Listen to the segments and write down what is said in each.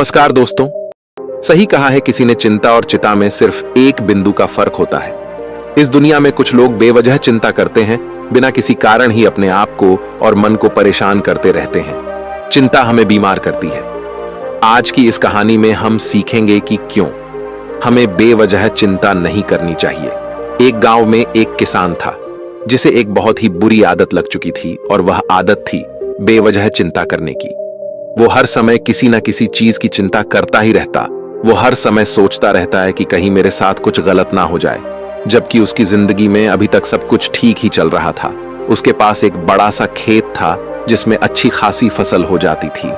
नमस्कार दोस्तों। सही कहा है किसी ने, चिंता और चिता में सिर्फ एक बिंदु का फर्क होता है। इस दुनिया में कुछ लोग बेवजह चिंता करते हैं, बिना किसी कारण ही अपने आप को और मन को परेशान करते रहते हैं। चिंता हमें बीमार करती है। आज की इस कहानी में हम सीखेंगे कि क्यों हमें बेवजह चिंता नहीं करनी चाहिए। एक गांव में एक किसान था जिसे एक बहुत ही बुरी आदत लग चुकी थी, और वह आदत थी बेवजह चिंता करने की। वो हर समय किसी ना किसी चीज की चिंता करता ही रहता। वो हर समय सोचता रहता है कि कहीं मेरे साथ कुछ गलत ना हो जाए, जबकि उसकी जिंदगी में अभी तक सब कुछ ठीक ही चल रहा था। उसके पास एक बड़ा सा खेत था जिसमें अच्छी खासी फसल हो जाती थी।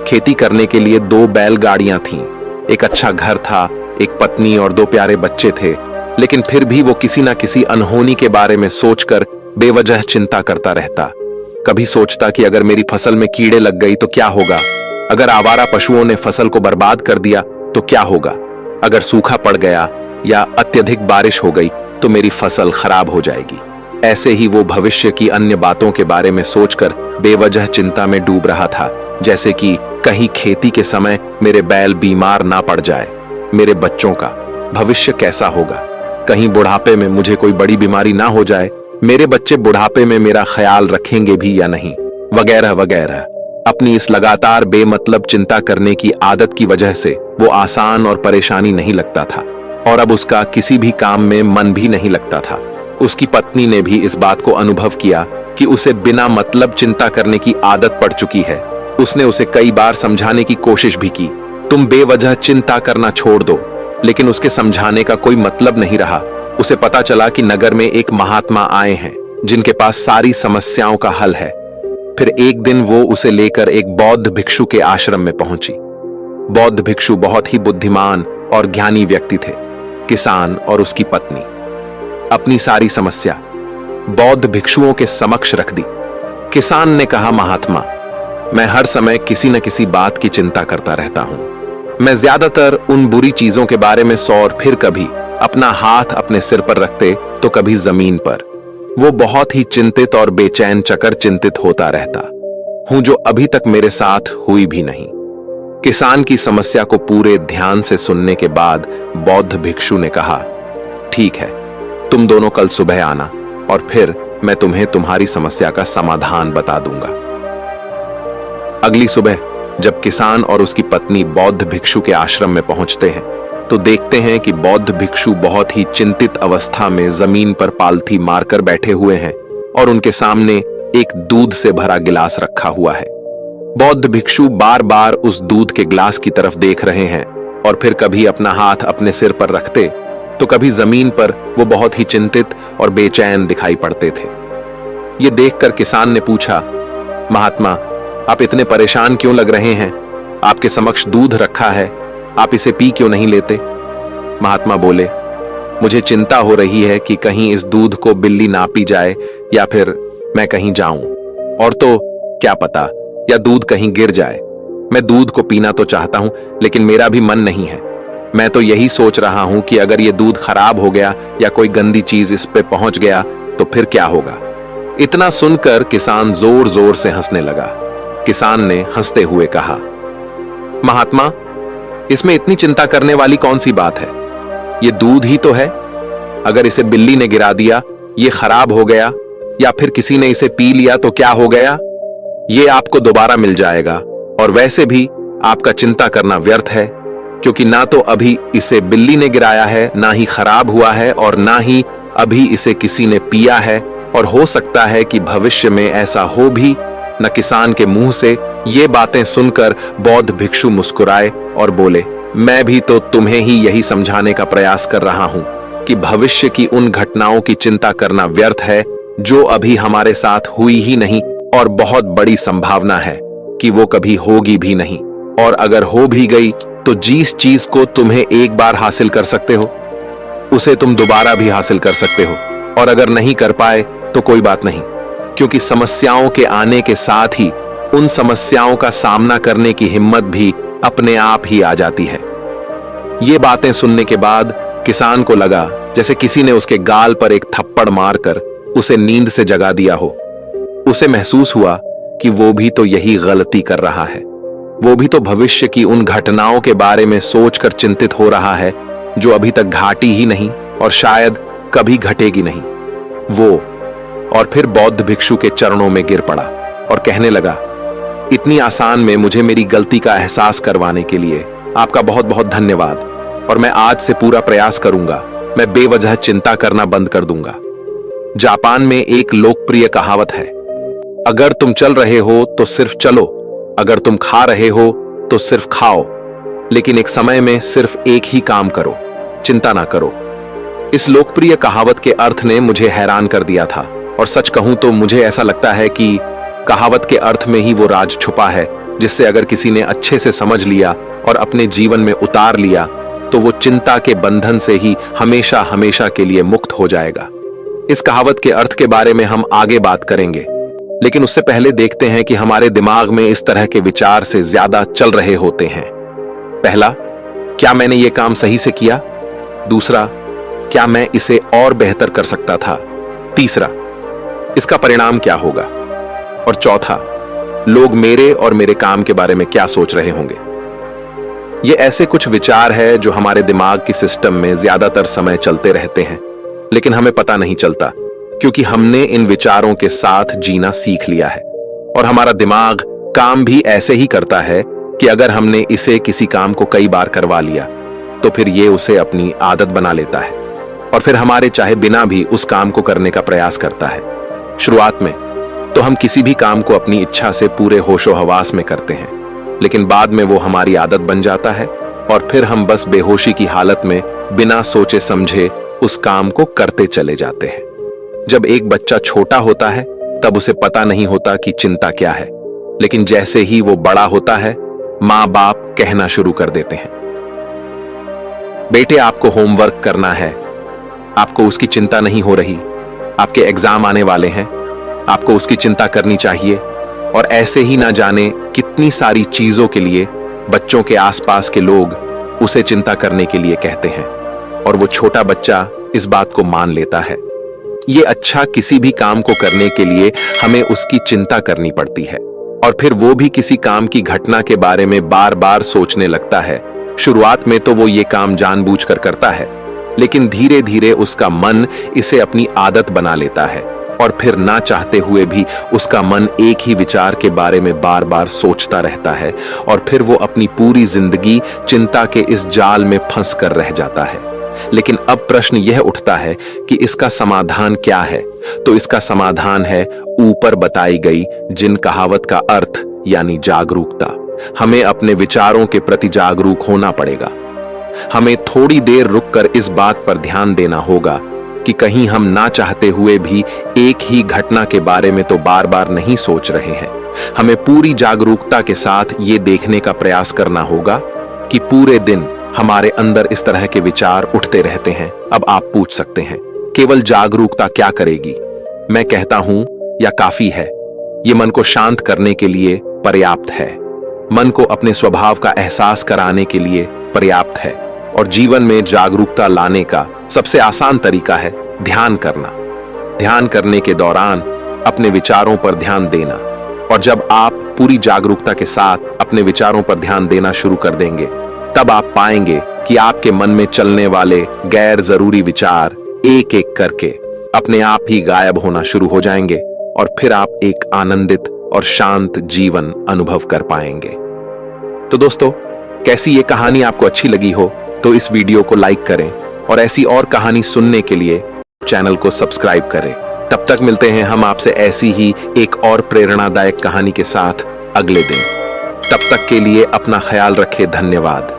खेती करने के लिए 2 बैलगाड़ियां थीं, एक अच्छा घर था, एक पत्नी और 2 प्यारे बच्चे थे। लेकिन फिर भी वो किसी ना किसी अनहोनी के बारे में सोचकर बेवजह चिंता करता रहता। कभी सोचता कि अगर मेरी फसल में कीड़े लग गई तो क्या होगा, अगर आवारा पशुओं ने फसल को बर्बाद कर दिया तो क्या होगा, अगर सूखा पड़ गया या अत्यधिक बारिश हो गई तो मेरी फसल खराब हो जाएगी। ऐसे ही वो भविष्य की अन्य बातों के बारे में सोचकर बेवजह चिंता में डूब रहा था, जैसे कि कहीं खेती के समय मेरे बैल बीमार ना पड़ जाए, मेरे बच्चों का भविष्य कैसा होगा, कहीं बुढ़ापे में मुझे कोई बड़ी बीमारी ना हो जाए, मेरे बच्चे बुढ़ापे में मेरा ख्याल रखेंगे भी या नहीं, वगैरह वगैरह। अपनी इस लगातार बेमतलब चिंता करने की आदत की वजह से वो आसान और परेशानी नहीं लगता था, और अब उसका किसी भी काम में मन भी नहीं लगता था। उसकी पत्नी ने भी इस बात को अनुभव किया कि उसे बिना मतलब चिंता करने की आदत पड़ चुकी है। उसने उसे कई बार समझाने की कोशिश भी की, तुम बेवजह चिंता करना छोड़ दो, लेकिन उसके समझाने का कोई मतलब नहीं रहा। उसे पता चला कि नगर में एक महात्मा आए हैं जिनके पास सारी समस्याओं का हल है। फिर एक दिन वो उसे लेकर एक बौद्ध भिक्षु के आश्रम में पहुंची। बौद्ध भिक्षु बहुत ही बुद्धिमान और ज्ञानी व्यक्ति थे। किसान और उसकी पत्नी अपनी सारी समस्या बौद्ध भिक्षुओं के समक्ष रख दी। किसान ने कहा, महात्मा, मैं हर समय किसी न किसी बात की चिंता करता रहता हूं। मैं ज्यादातर उन बुरी चीजों के बारे में और फिर कभी अपना हाथ अपने सिर पर रखते तो कभी जमीन पर। वो बहुत ही चिंतित और बेचैन चकर चिंतित होता रहता हूं, जो अभी तक मेरे साथ हुई भी नहीं। किसान की समस्या को पूरे ध्यान से सुनने के बाद बौद्ध भिक्षु ने कहा, ठीक है, तुम दोनों कल सुबह आना और फिर मैं तुम्हें तुम्हारी समस्या का समाधान बता दूंगा। अगली सुबह जब किसान और उसकी पत्नी बौद्ध भिक्षु के आश्रम में पहुंचते हैं तो देखते हैं कि बौद्ध भिक्षु बहुत ही चिंतित अवस्था में जमीन पर पालथी मारकर बैठे हुए हैं, और उनके सामने एक दूध से भरा गिलास रखा हुआ है। बौद्ध भिक्षु बार बार उस दूध के गिलास की तरफ देख रहे हैं, और फिर कभी अपना हाथ अपने सिर पर रखते तो कभी जमीन पर वो बहुत ही चिंतित और बेचैन दिखाई पड़ते थे। ये देखकर किसान ने पूछा, महात्मा, आप इतने परेशान क्यों लग रहे हैं? आपके समक्ष दूध रखा है, आप इसे पी क्यों नहीं लेते? महात्मा बोले, मुझे चिंता हो रही है कि कहीं इस दूध को बिल्ली ना पी जाए या फिर मैं कहीं जाऊं, और तो क्या पता, या दूध कहीं गिर जाए। मैं दूध को पीना तो चाहता हूं, लेकिन मेरा भी मन नहीं है। मैं तो यही सोच रहा हूं कि अगर ये दूध खराब हो गया या कोई गंदी चीज इस पे पहुंच गया तो फिर क्या होगा? इतना सुनकर किसान जोर जोर से हंसने लगा। किसान ने हंसते हुए कहा, महात्मा, इसमें इतनी चिंता करने वाली कौन सी बात है? ये दूध ही तो है। अगर इसे बिल्ली ने गिरा दिया, ये खराब हो गया, या फिर किसी ने इसे पी लिया तो क्या हो गया? ये आपको दोबारा मिल जाएगा, और वैसे भी आपका चिंता करना व्यर्थ है, क्योंकि ना तो अभी इसे बिल्ली ने गिराया है, ना ही खराब हुआ है, और ना ही अभी इसे किसी ने पिया है, और हो सकता है कि भविष्य में ऐसा हो भी न। किसान के मुंह से ये बातें सुनकर बौद्ध भिक्षु मुस्कुराए और बोले, मैं भी तो तुम्हें ही यही समझाने का प्रयास कर रहा हूं कि भविष्य की उन घटनाओं की चिंता करना व्यर्थ है जो अभी हमारे साथ हुई ही नहीं, और बहुत बड़ी संभावना है कि वो कभी होगी भी नहीं, और अगर हो भी गई तो जिस चीज को तुम्हें एक बार हासिल कर सकते हो उसे तुम दोबारा भी हासिल कर सकते हो, और अगर नहीं कर पाए तो कोई बात नहीं, क्योंकि समस्याओं के आने के साथ ही उन समस्याओं का सामना करने की हिम्मत भी अपने आप ही आ जाती है। ये बातें सुनने के बाद किसान को लगा जैसे किसी ने उसके गाल पर एक थप्पड़ मारकर उसे नींद से जगा दिया हो। उसे महसूस हुआ कि वो भी तो यही गलती कर रहा है। वो भी तो भविष्य की उन घटनाओं के बारे में सोचकर चिंतित हो रहा है जो अभी तक घटी ही नहीं और शायद कभी घटेगी नहीं। वो और फिर बौद्ध भिक्षु के चरणों में गिर पड़ा और कहने लगा, इतनी आसान में मुझे मेरी गलती का एहसास करवाने के लिए आपका बहुत बहुत धन्यवाद, और मैं आज से पूरा प्रयास करूंगा, मैं बेवजह चिंता करना बंद कर दूंगा। जापान में एक लोकप्रिय कहावत है, अगर तुम चल रहे हो तो सिर्फ चलो, अगर तुम खा रहे हो तो सिर्फ खाओ, लेकिन एक समय में सिर्फ एक ही काम करो, चिंता ना करो। इस लोकप्रिय कहावत के अर्थ ने मुझे हैरान कर दिया था, और सच कहूं तो मुझे ऐसा लगता है कि कहावत के अर्थ में ही वो राज छुपा है जिससे अगर किसी ने अच्छे से समझ लिया और अपने जीवन में उतार लिया तो वो चिंता के बंधन से ही हमेशा हमेशा के लिए मुक्त हो जाएगा। इस कहावत के अर्थ के बारे में हम आगे बात करेंगे, लेकिन उससे पहले देखते हैं कि हमारे दिमाग में इस तरह के विचार से ज्यादा चल रहे होते हैं। पहला, क्या मैंने ये काम सही से किया? दूसरा, क्या मैं इसे और बेहतर कर सकता था? तीसरा, इसका परिणाम क्या होगा? और चौथा, लोग मेरे और मेरे काम के बारे में क्या सोच रहे होंगे? ये ऐसे कुछ विचार है जो हमारे दिमाग की सिस्टम में ज्यादातर समय चलते रहते हैं, लेकिन हमें पता नहीं चलता क्योंकि हमने इन विचारों के साथ जीना सीख लिया है। और हमारा दिमाग काम भी ऐसे ही करता है कि अगर हमने इसे किसी काम को कई बार करवा लिया तो फिर ये उसे अपनी आदत बना लेता है और फिर हमारे चाहे बिना भी उस काम को करने का प्रयास करता है। शुरुआत में तो हम किसी भी काम को अपनी इच्छा से पूरे होशो हवास में करते हैं, लेकिन बाद में वो हमारी आदत बन जाता है और फिर हम बस बेहोशी की हालत में बिना सोचे समझे उस काम को करते चले जाते हैं। जब एक बच्चा छोटा होता है तब उसे पता नहीं होता कि चिंता क्या है, लेकिन जैसे ही वो बड़ा होता है माँ बाप कहना शुरू कर देते हैं, बेटे आपको होमवर्क करना है, आपको उसकी चिंता नहीं हो रही, आपके एग्जाम आने वाले हैं, आपको उसकी चिंता करनी चाहिए। और ऐसे ही ना जाने कितनी सारी चीजों के लिए बच्चों के आसपास के लोग उसे चिंता करने के लिए कहते हैं और वो छोटा बच्चा इस बात को मान लेता है। ये अच्छा, किसी भी काम को करने के लिए हमें उसकी चिंता करनी पड़ती है और फिर वो भी किसी काम की घटना के बारे में बार बार सोचने लगता है। शुरुआत में तो वो ये काम जानबूझकर करता है, लेकिन धीरे धीरे उसका मन इसे अपनी आदत बना लेता है और फिर ना चाहते हुए भी उसका मन एक ही विचार के बारे में बार बार सोचता रहता है और फिर वो अपनी पूरी जिंदगी चिंता के इस जाल में फंस कर रह जाता है। लेकिन अब प्रश्न यह उठता है कि इसका समाधान क्या है? तो इसका समाधान है ऊपर बताई गई जिन कहावत का अर्थ यानी जागरूकता। हमें अपने विचारों के प्रति जागरूक होना पड़ेगा। हमें थोड़ी देर रुककर इस बात पर ध्यान देना होगा कि कहीं हम ना चाहते हुए भी एक ही घटना के बारे में तो बार बार नहीं सोच रहे हैं। हमें पूरी जागरूकता के साथ ये देखने का प्रयास करना होगा कि पूरे दिन हमारे अंदर इस तरह के विचार उठते रहते हैं। अब आप पूछ सकते हैं, केवल जागरूकता क्या करेगी? मैं कहता हूं, या काफी है। ये मन को शांत करने के लिए पर्याप्त है, मन को अपने स्वभाव का एहसास कराने के लिए पर्याप्त है। और जीवन में जागरूकता लाने का सबसे आसान तरीका है ध्यान करना। ध्यान करने के दौरान अपने विचारों पर ध्यान देना, और जब आप पूरी जागरूकता के साथ अपने विचारों पर ध्यान देना शुरू कर देंगे तब आप पाएंगे कि आपके मन में चलने वाले गैर जरूरी विचार एक एक करके अपने आप ही गायब होना शुरू हो जाएंगे और फिर आप एक आनंदित और शांत जीवन अनुभव कर पाएंगे। तो दोस्तों, कैसी ये कहानी आपको अच्छी लगी हो तो इस वीडियो को लाइक करें और ऐसी और कहानी सुनने के लिए चैनल को सब्सक्राइब करें। तब तक मिलते हैं हम आपसे ऐसी ही एक और प्रेरणादायक कहानी के साथ अगले दिन। तब तक के लिए अपना ख्याल रखें। धन्यवाद।